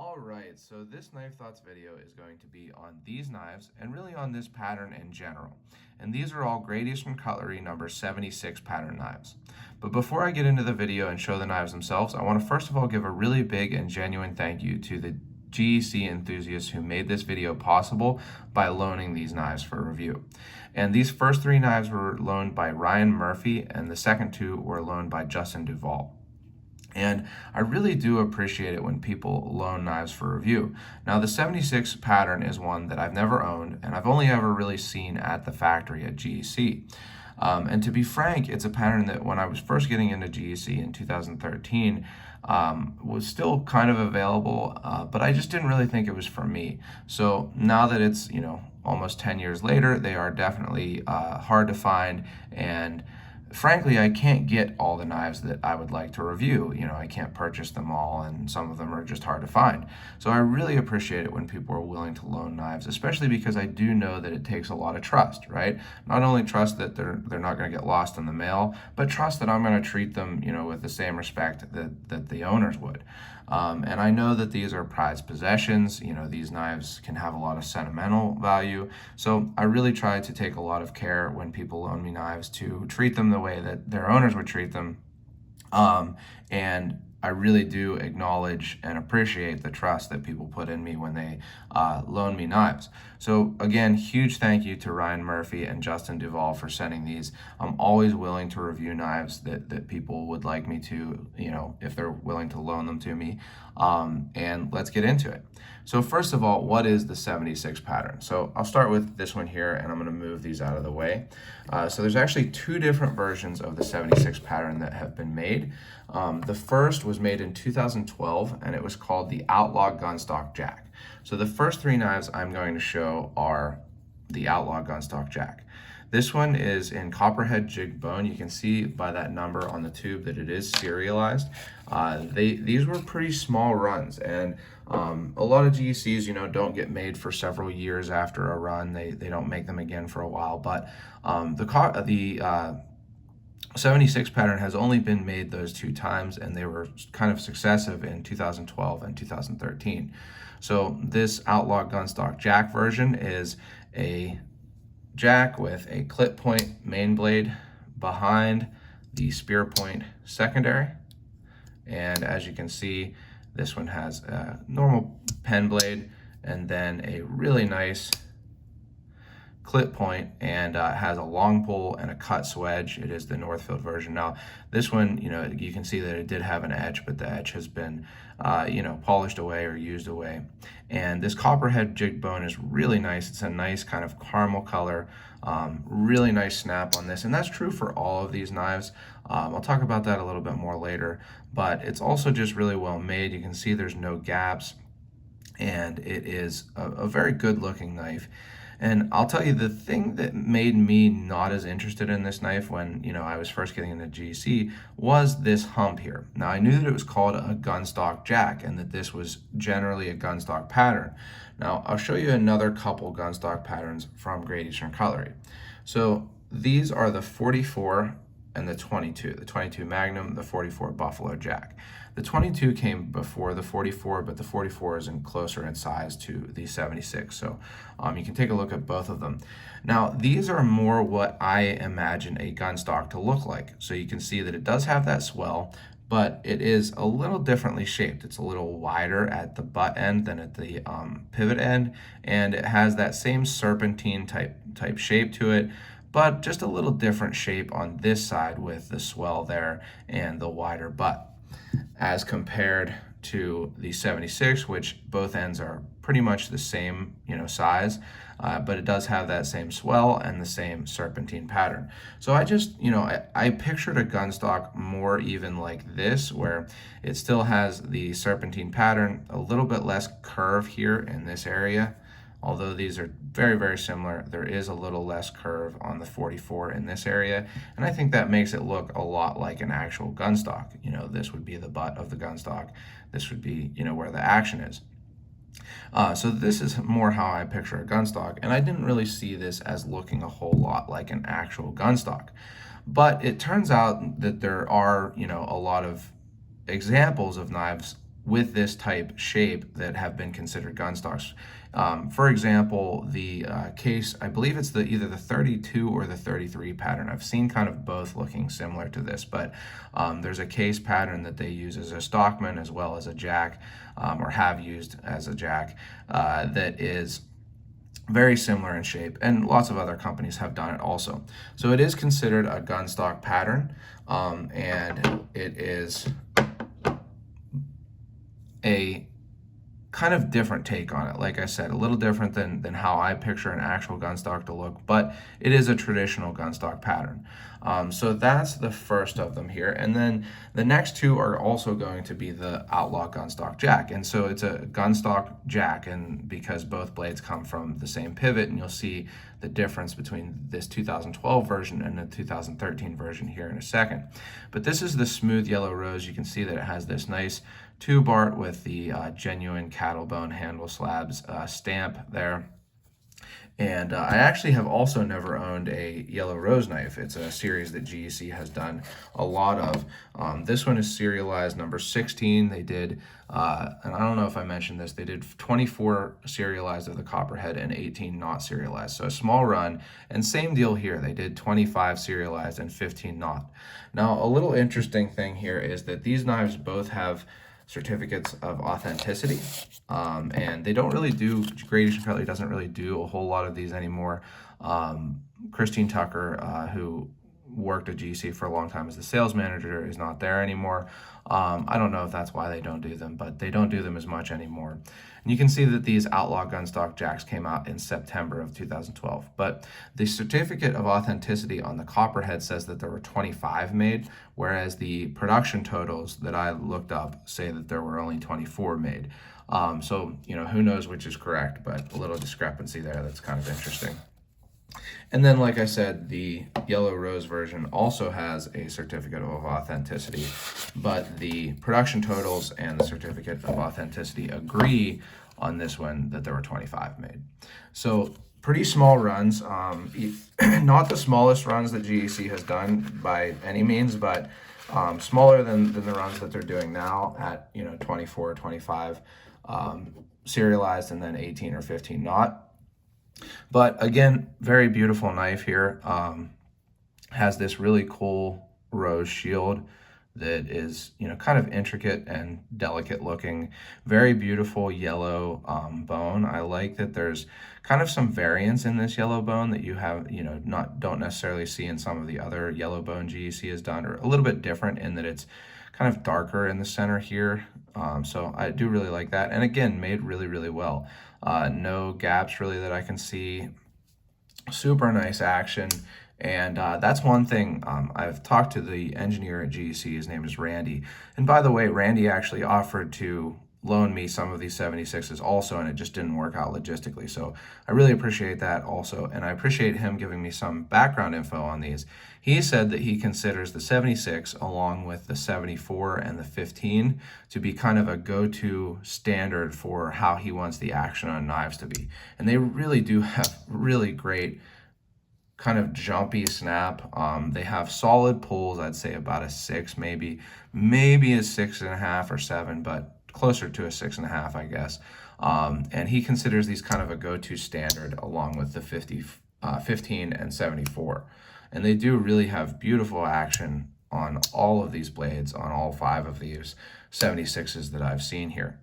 Alright, so this Knife Thoughts video is going to be on these knives and really on this pattern in general. And these are all Great Eastern Cutlery number 76 pattern knives. But before I get into the video and show the knives themselves, I want to first of all give a really big and genuine thank you to the GEC enthusiasts who made this video possible by loaning these knives for review. And these first three knives were loaned by Ryan Murphy, and the second two were loaned by Justin Duval. And I really do appreciate it when people loan knives for review. Now, the 76 pattern is one that I've never owned, and I've only ever really seen at the factory at GEC. And to be frank, it's a pattern that when I was first getting into GEC in 2013, was still kind of available, but I just didn't really think it was for me. So now that it's, almost 10 years later, they are definitely hard to find, and frankly, I can't get all the knives that I would like to review. I can't purchase them all, and some of them are just hard to find. So I really appreciate it when people are willing to loan knives, especially because I do know that it takes a lot of trust, right? Not only trust that they're not going to get lost in the mail, but trust that I'm going to treat them, with the same respect that the owners would. And I know that these are prized possessions. These knives can have a lot of sentimental value. So I really try to take a lot of care when people loan me knives to treat them the way that their owners would treat them. And I really do acknowledge and appreciate the trust that people put in me when they loan me knives. So again, huge thank you to Ryan Murphy and Justin Duval for sending these. I'm always willing to review knives that people would like me to, if they're willing to loan them to me. And let's get into it. So first of all, what is the 76 pattern? So I'll start with this one here, and I'm going to move these out of the way. So there's actually two different versions of the 76 pattern that have been made. The first was made in 2012, and it was called the Outlaw Gunstock Jack. So the first three knives I'm going to show are the Outlaw Gunstock Jack. This one is in copperhead jig bone. You can see by that number on the tube that it is serialized. These were pretty small runs, and a lot of GECs, don't get made for several years after a run. They don't make them again for a while, but the 76 pattern has only been made those two times, and they were kind of successive in 2012 and 2013. So this Outlaw Gunstock Jack version is a jack with a clip point main blade behind the spear point secondary. And as you can see, this one has a normal pen blade and then a really nice clip point, and has a long pull and a cut swedge. It is the Northfield version. Now this one, you can see that it did have an edge, but the edge has been polished away or used away. And this copperhead jig bone is really nice. It's a nice kind of caramel color, really nice snap on this, and that's true for all of these knives. I'll talk about that a little bit more later, but it's also just really well made. You can see there's no gaps, and it is a very good looking knife. And I'll tell you, the thing that made me not as interested in this knife when, I was first getting into GC was this hump here. Now, I knew that it was called a gunstock jack and that this was generally a gunstock pattern. Now, I'll show you another couple gunstock patterns from Great Eastern Cutlery. So these are the 44 and the 22 Magnum, the 44 Buffalo Jack. The 22 came before the 44, but the 44 is closer in size to the 76. So you can take a look at both of them. Now, these are more what I imagine a gunstock to look like. So you can see that it does have that swell, but it is a little differently shaped. It's a little wider at the butt end than at the pivot end, and it has that same serpentine type shape to it, but just a little different shape on this side with the swell there and the wider butt, as compared to the 76, which both ends are pretty much the same, size, but it does have that same swell and the same serpentine pattern. So I just, I pictured a gunstock more even like this, where it still has the serpentine pattern, a little bit less curve here in this area. Although these are very, very similar, there is a little less curve on the 44 in this area, and I think that makes it look a lot like an actual gunstock. This would be the butt of the gunstock. This would be, where the action is. So this is more how I picture a gunstock, and I didn't really see this as looking a whole lot like an actual gunstock. But it turns out that there are, a lot of examples of knives with this type shape that have been considered gun stocks. For example, the case, I believe it's either the 32 or the 33 pattern. I've seen kind of both looking similar to this, but there's a case pattern that they use as a Stockman as well as a jack, or have used as a jack, that is very similar in shape, and lots of other companies have done it also. So it is considered a gun stock pattern, and it is a kind of different take on it. Like I said, a little different than how I picture an actual gun stock to look, but it is a traditional gun stock pattern. So that's the first of them here. And then the next two are also going to be the Outlaw Gunstock Jack. And so it's a gunstock jack, and because both blades come from the same pivot, and you'll see the difference between this 2012 version and the 2013 version here in a second. But this is the smooth yellow rose. You can see that it has this nice tube art with the genuine cattle bone handle slabs stamp there. And I actually have also never owned a yellow rose knife. It's a series that GEC has done a lot of. This one is serialized number 16. They did, and I don't know if I mentioned this, they did 24 serialized of the Copperhead and 18 not serialized. So a small run, and same deal here. They did 25 serialized and 15 not. Now, a little interesting thing here is that these knives both have certificates of authenticity, and they don't really do, Great Eastern Cutlery doesn't really do a whole lot of these anymore. Christine Tucker, who worked at GC for a long time as the sales manager, is not there anymore. I don't know if that's why they don't do them, but they don't do them as much anymore. And you can see that these Outlaw Gunstock jacks came out in September of 2012. But the certificate of authenticity on the Copperhead says that there were 25 made, whereas the production totals that I looked up say that there were only 24 made. So, who knows which is correct, but a little discrepancy there that's kind of interesting. And then, like I said, the yellow rose version also has a certificate of authenticity, but the production totals and the certificate of authenticity agree on this one that there were 25 made. So pretty small runs, not the smallest runs that GEC has done by any means, but smaller than the runs that they're doing now at 24 or 25 serialized, and then 18 or 15 not. But again, very beautiful knife here. Has this really cool rose shield that is, kind of intricate and delicate looking. Very beautiful yellow bone. I like that there's kind of some variance in this yellow bone that you have, don't necessarily see in some of the other yellow bone GEC has done, or a little bit different in that it's kind of darker in the center here. So I do really like that. And again, made really, really well. No gaps really that I can see. Super nice action. And that's one thing. I've talked to the engineer at GEC. His name is Randy. And by the way, Randy actually offered to loan me some of these 76s also, and it just didn't work out logistically. So I really appreciate that also. And I appreciate him giving me some background info on these. He said that he considers the 76 along with the 74 and the 15 to be kind of a go-to standard for how he wants the action on knives to be. And they really do have really great kind of jumpy snap. They have solid pulls. I'd say about a 6, maybe a 6.5 or 7, but closer to a 6.5, I guess. And he considers these kind of a go-to standard along with the 15 and 74. And they do really have beautiful action on all of these blades, on all 5 of these 76s that I've seen here.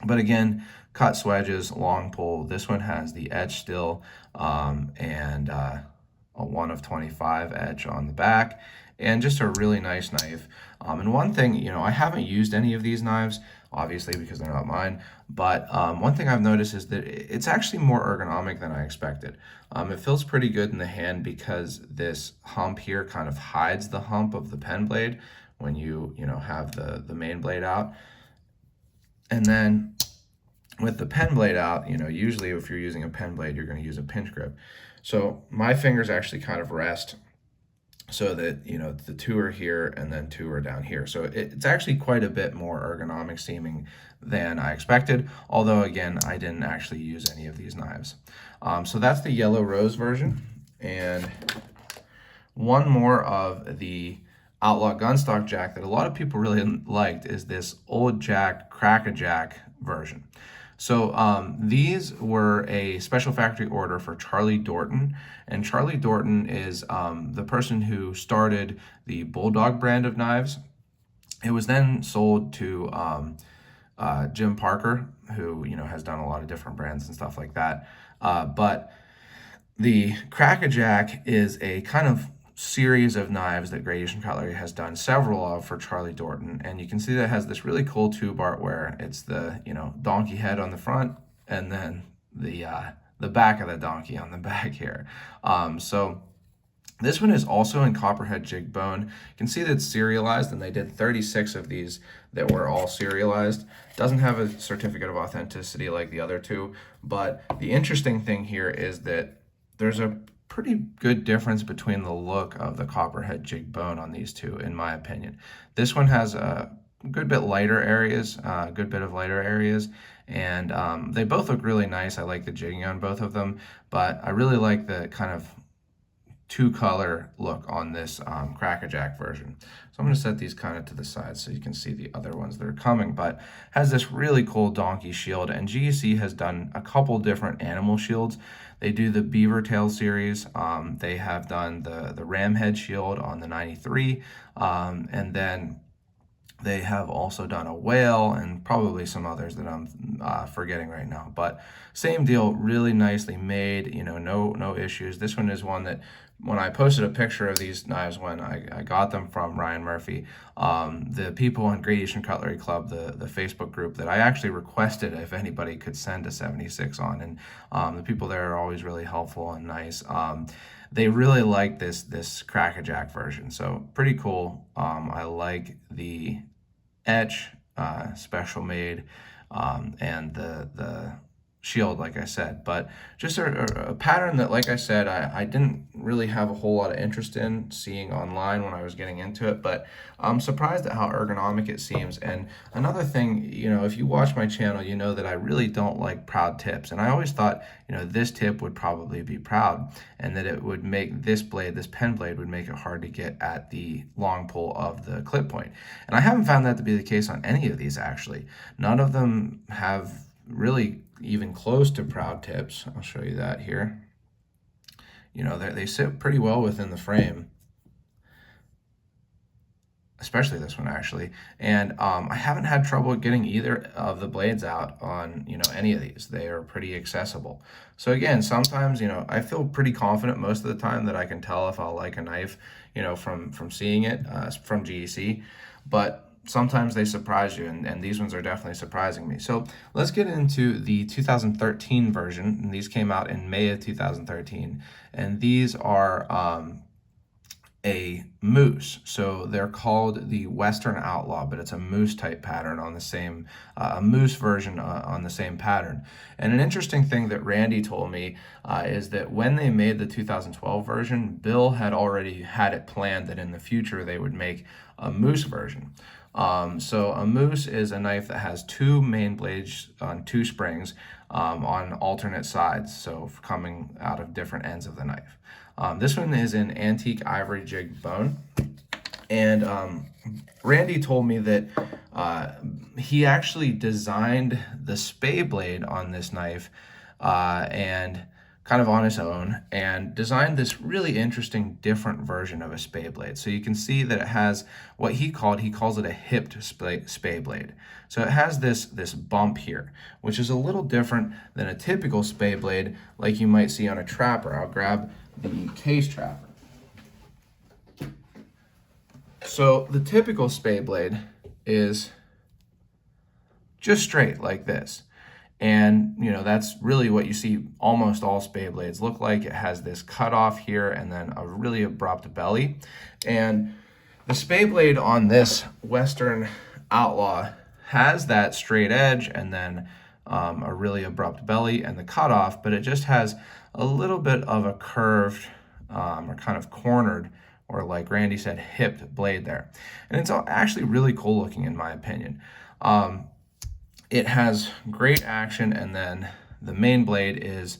But again, cut swedges, long pull. This one has the edge still, and a 1 of 25 edge on the back, and just a really nice knife. And one thing, I haven't used any of these knives, obviously, because they're not mine, but one thing I've noticed is that it's actually more ergonomic than I expected. It feels pretty good in the hand because this hump here kind of hides the hump of the pen blade when you have the main blade out. And then with the pen blade out, usually if you're using a pen blade, you're going to use a pinch grip. So my fingers actually kind of rest so that, the 2 are here and then 2 are down here. So it's actually quite a bit more ergonomic seeming than I expected. Although, again, I didn't actually use any of these knives. So that's the yellow rose version. And one more of the Outlaw Gunstock jack that a lot of people really liked is this old jack, crack-a-jack version. So these were a special factory order for Charlie Dorton, and Charlie Dorton is the person who started the Bulldog brand of knives. It was then sold to Jim Parker, who has done a lot of different brands and stuff like that. But the Crack-A-Jack is a kind of series of knives that Gradation Cutlery has done several of for Charlie Dorton, and you can see that it has this really cool tube art where it's the donkey head on the front and then the back of the donkey on the back here. So this one is also in copperhead jig bone. You can see that it's serialized, and they did 36 of these that were all serialized. Doesn't have a certificate of authenticity like the other two, but the interesting thing here is that there's a pretty good difference between the look of the copperhead jig bone on these two, in my opinion. This one has a good bit lighter areas, and they both look really nice. I like the jigging on both of them, but I really like the kind of two-color look on this Crack-A-Jack version. So I'm going to set these kind of to the side so you can see the other ones that are coming, but has this really cool donkey shield, and GEC has done a couple different animal shields. They do the beaver tail series. They have done the ram head shield on the 93, and then they have also done a whale and probably some others that I'm forgetting right now. But same deal, really nicely made, no issues. This one is one that when I posted a picture of these knives when I got them from Ryan Murphy, the people in Gradation Cutlery Club, the Facebook group that I actually requested if anybody could send a 76 on, and the people there are always really helpful and nice. They really like this Crack-A-Jack version, so pretty cool. I like the etch, special made, and the shield, like I said, but just a pattern that, like I said, I didn't really have a whole lot of interest in seeing online when I was getting into it, but I'm surprised at how ergonomic it seems. And another thing, if you watch my channel, you know that I really don't like proud tips, and I always thought, this tip would probably be proud, and that it would make this pen blade would make it hard to get at the long pull of the clip point. And I haven't found that to be the case on any of these, actually. None of them have really even close to proud tips. I'll show you that here. They sit pretty well within the frame, especially this one actually. And I haven't had trouble getting either of the blades out on any of these. They are pretty accessible. So again, sometimes I feel pretty confident most of the time that I can tell if I'll like a knife from seeing it from GEC, but sometimes they surprise you, and these ones are definitely surprising me. So let's get into the 2013 version, and these came out in May of 2013, and these are a moose. So they're called the Western Outlaw, but it's a moose type pattern on the same, a moose version on the same pattern. And an interesting thing that Randy told me is that when they made the 2012 version, Bill had already had it planned that in the future they would make a moose version. So a moose is a knife that has two main blades on two springs on alternate sides, so coming out of different ends of the knife. This one is in antique ivory jig bone, and Randy told me that he actually designed the Spey Blade on this knife and kind of on his own, and designed this really interesting different version of a Spey Blade. So you can see that it has what he calls it a hipped Spey Blade. So it has this bump here, which is a little different than a typical Spey Blade like you might see on a trapper. I'll grab the case trapper. So the typical Spey Blade is just straight like this. And that's really what you see almost all Spey Blades look like. It has this cutoff here and then a really abrupt belly. And the Spey Blade on this Western Outlaw has that straight edge and then a really abrupt belly and the cutoff, but it just has a little bit of a curved or kind of cornered, or like Randy said, hipped blade there. And it's actually really cool looking in my opinion. It has great action, and then the main blade is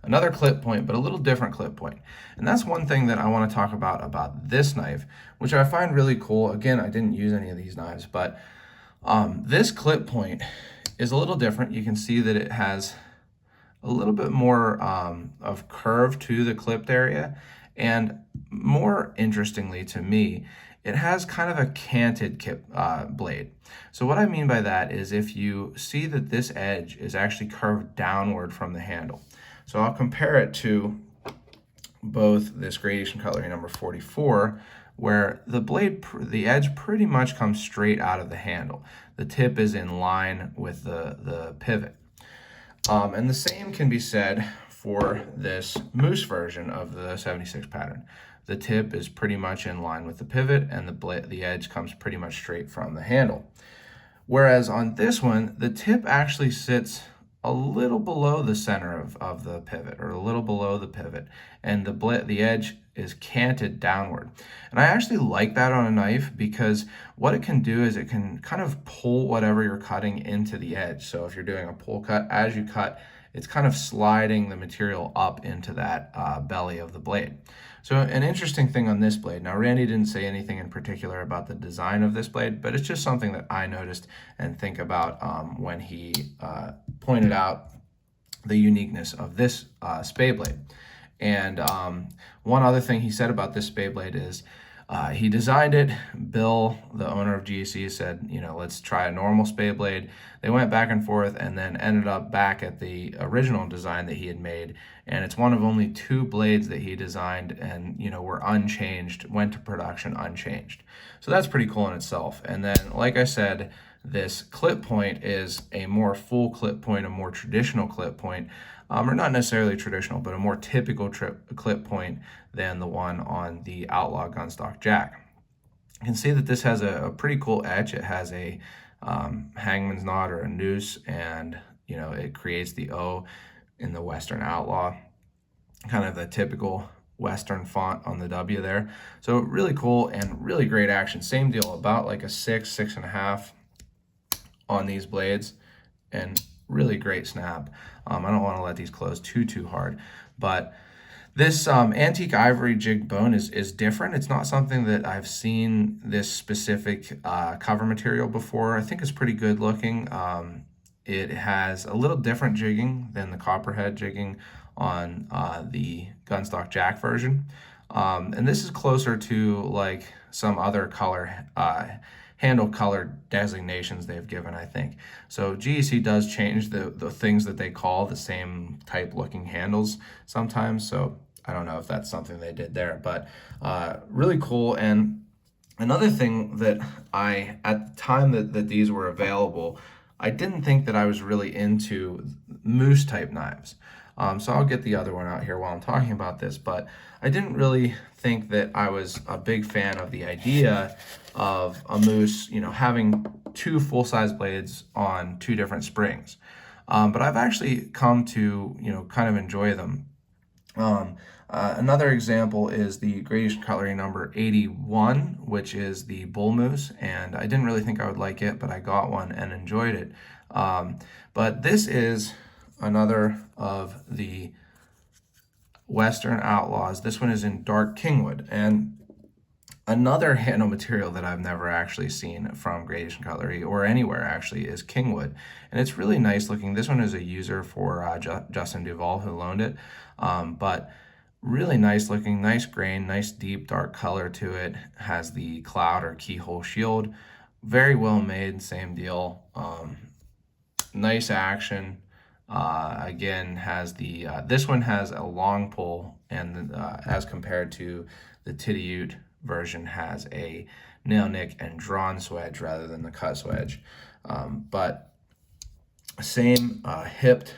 another clip point, but a little different clip point. And that's one thing that I want to talk about this knife, which I find really cool. Again, I didn't use any of these knives, but this clip point is a little different. You can see that it has a little bit more of curve to the clipped area, and more interestingly to me, it has kind of a canted blade. So what I mean by that is if you see that this edge is actually curved downward from the handle. So I'll compare it to both this gradation cutlery number 44, where the edge pretty much comes straight out of the handle. The tip is in line with the pivot. And the same can be said for this moose version of the 76 pattern. The tip is pretty much in line with the pivot, and the edge comes pretty much straight from the handle. Whereas on this one, the tip actually sits a little below the center of the pivot, or a little below the pivot, and the edge is canted downward. And I actually like that on a knife, because what it can do is it can kind of pull whatever you're cutting into the edge. So if you're doing a pull cut, as you cut, it's kind of sliding the material up into that belly of the blade. So an interesting thing on this blade, now Randy didn't say anything in particular about the design of this blade, but it's just something that I noticed and think about when he pointed out the uniqueness of this Spey Blade. And one other thing he said about this Spey Blade is he designed it. Bill, the owner of GEC, said, let's try a normal Spey Blade. They went back and forth and then ended up back at the original design that he had made. And it's one of only 2 blades that he designed and, were unchanged, went to production unchanged. So that's pretty cool in itself. And then, like I said, this clip point is a more full clip point, a more traditional clip point, or not necessarily traditional, but a more typical clip point than the one on the Outlaw Gunstock Jack. You can see that this has a pretty cool edge. It has a hangman's knot or a noose, and it creates the O in the Western Outlaw, kind of the typical Western font on the W there. So really cool and really great action. Same deal, about like a 6.5 on these blades, and really great snap. I don't want to let these close too hard, but this antique ivory jig bone is different. It's not something that I've seen this specific cover material before. I think it's pretty good looking. It has a little different jigging than the copperhead jigging on the Gunstock Jack version. And this is closer to like some other color handle color designations they've given, I think. So GEC does change the things that they call the same type looking handles sometimes. So I don't know if that's something they did there, but really cool. And another thing that at the time that these were available, I didn't think that I was really into moose type knives. So I'll get the other one out here while I'm talking about this, but I didn't really think that I was a big fan of the idea of a moose, having 2 full-size blades on 2 different springs. But I've actually come to, kind of enjoy them. Another example is the gradation cutlery number 81, which is the bull moose, and I didn't really think I would like it, but I got one and enjoyed it. But this is another of the Western Outlaws. This one is in dark kingwood, and another handle material that I've never actually seen from gradation cutlery or anywhere actually is kingwood, and it's really nice looking. This one is a user for Justin Duval, who loaned it, but really nice looking, nice grain, nice deep dark color to it. Has the cloud or keyhole shield, very well made. Same deal, nice action. Again, has the this one has a long pull, and as compared to the Titty version, has a nail nick and drawn swedge rather than the cut swedge. But same hipped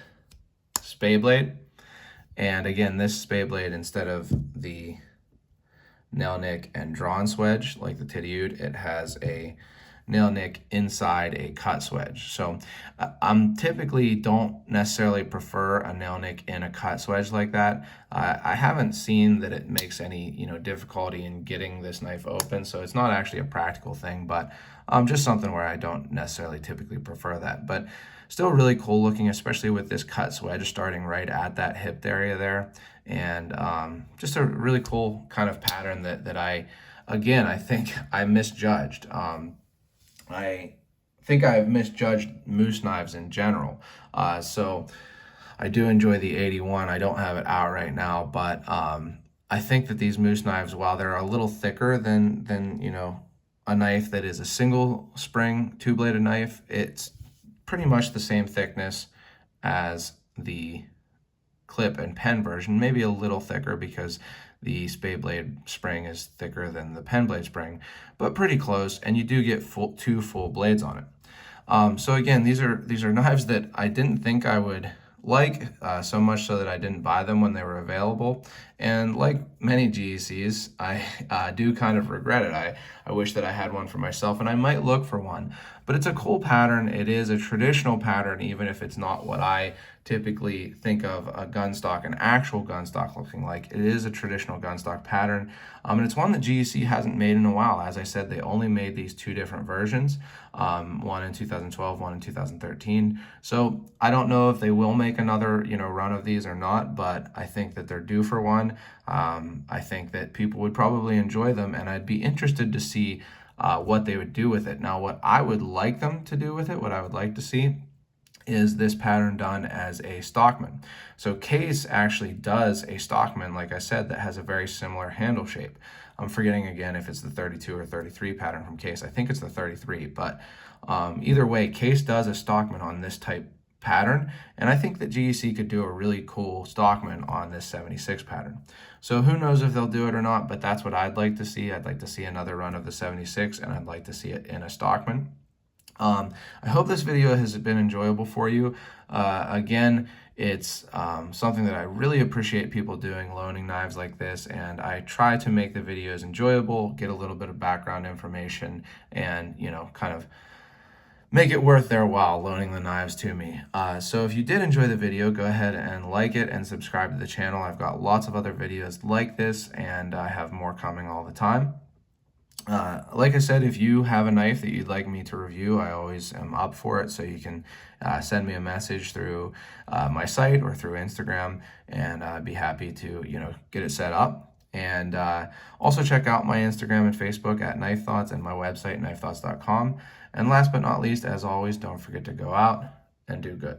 Spey Blade, and again, this Spey Blade, instead of the nail nick and drawn swedge like the Titty, it has a nail nick inside a cut swedge. So I'm typically don't necessarily prefer a nail nick in a cut swedge like that. I haven't seen that it makes any difficulty in getting this knife open, so it's not actually a practical thing, but just something where I don't necessarily typically prefer that. But still really cool looking, especially with this cut swedge starting right at that hip area there. And just a really cool kind of pattern that I think I misjudged. I think I've misjudged moose knives in general. So I do enjoy the 81. I don't have it out right now, but I think that these moose knives, while they're a little thicker than a knife that is a single spring two-bladed knife, it's pretty much the same thickness as the clip and pen version, maybe a little thicker because the Spey Blade spring is thicker than the pen blade spring, but pretty close, and you do get two full blades on it. So again, these are knives that I didn't think I would like, so much so that I didn't buy them when they were available. And like many GECs, I do kind of regret it. I wish that I had one for myself, and I might look for one. But it's a cool pattern. It is a traditional pattern, even if it's not what I typically think of a gunstock, an actual gunstock looking like. It is a traditional gunstock pattern, and it's one that GEC hasn't made in a while. As I said, they only made these two different versions, one in 2012, one in 2013. So I don't know if they will make another run of these or not, but I think that they're due for one. I think that people would probably enjoy them, and I'd be interested to see what they would do with it. Now, what I would like them to do with it, what I would like to see, is this pattern done as a Stockman. So Case actually does a Stockman, like I said, that has a very similar handle shape. I'm forgetting again if it's the 32 or 33 pattern from Case. I think it's the 33, but either way, Case does a Stockman on this type pattern, and I think that GEC could do a really cool Stockman on this 76 pattern. So who knows if they'll do it or not, but that's what I'd like to see. I'd like to see another run of the 76, and I'd like to see it in a Stockman. I hope this video has been enjoyable for you. Again, it's something that I really appreciate people doing, loaning knives like this, and I try to make the videos enjoyable, get a little bit of background information, and kind of make it worth their while loaning the knives to me. So if you did enjoy the video, go ahead and like it and subscribe to the channel. I've got lots of other videos like this, and I have more coming all the time. Like I said, if you have a knife that you'd like me to review, I always am up for it. So you can send me a message through my site or through Instagram, and I'd be happy to get it set up. And also check out my Instagram and Facebook at Knife Thoughts, and my website knifethoughts.com. And last but not least, as always, don't forget to go out and do good.